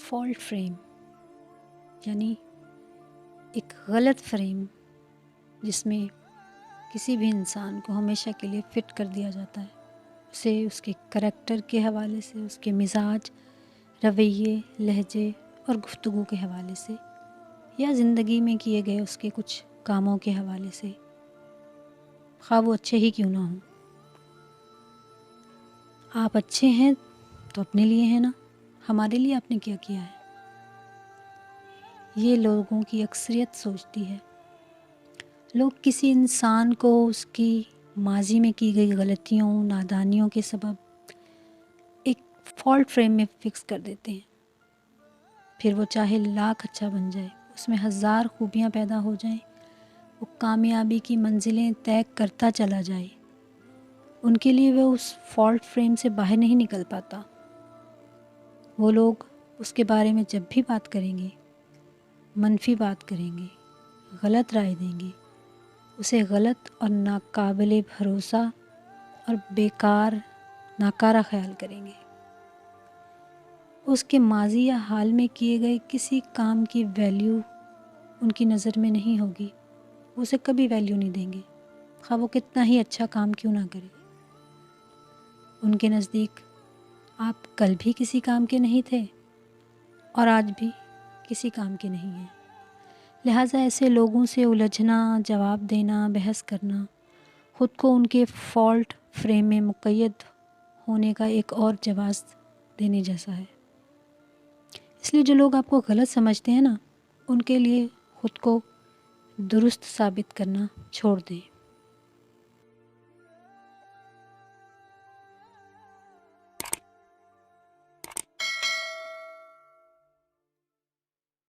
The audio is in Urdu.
فالٹ فریم یعنی ایک غلط فریم جس میں کسی بھی انسان کو ہمیشہ کے لیے فٹ کر دیا جاتا ہے، اسے اس کے کریکٹر کے حوالے سے، اس کے مزاج، رویے، لہجے اور گفتگو کے حوالے سے، یا زندگی میں کیے گئے اس کے کچھ کاموں کے حوالے سے، خواہ وہ اچھے ہی کیوں نہ ہوں۔ آپ اچھے ہیں تو اپنے لیے ہیں نا، ہمارے لیے آپ نے کیا کیا ہے؟ یہ لوگوں کی اکثریت سوچتی ہے۔ لوگ کسی انسان کو اس کی ماضی میں کی گئی غلطیوں، نادانیوں کے سبب ایک فالٹ فریم میں فکس کر دیتے ہیں، پھر وہ چاہے لاکھ اچھا بن جائے، اس میں ہزار خوبیاں پیدا ہو جائیں، وہ کامیابی کی منزلیں طے کرتا چلا جائے، ان کے لیے وہ اس فالٹ فریم سے باہر نہیں نکل پاتا۔ وہ لوگ اس کے بارے میں جب بھی بات کریں گے، منفی بات کریں گے، غلط رائے دیں گے، اسے غلط اور ناقابل بھروسہ اور بیکار، ناکارہ خیال کریں گے۔ اس کے ماضی یا حال میں کیے گئے کسی کام کی ویلیو ان کی نظر میں نہیں ہوگی، وہ اسے کبھی ویلیو نہیں دیں گے، خواہ وہ کتنا ہی اچھا کام کیوں نہ کرے۔ ان کے نزدیک آپ کل بھی کسی کام کے نہیں تھے اور آج بھی کسی کام کے نہیں ہیں۔ لہٰذا ایسے لوگوں سے الجھنا، جواب دینا، بحث کرنا، خود کو ان کے فالٹ فریم میں مقید ہونے کا ایک اور جواز دینے جیسا ہے۔ اس لیے جو لوگ آپ کو غلط سمجھتے ہیں نا، ان کے لیے خود کو درست ثابت کرنا چھوڑ دیں۔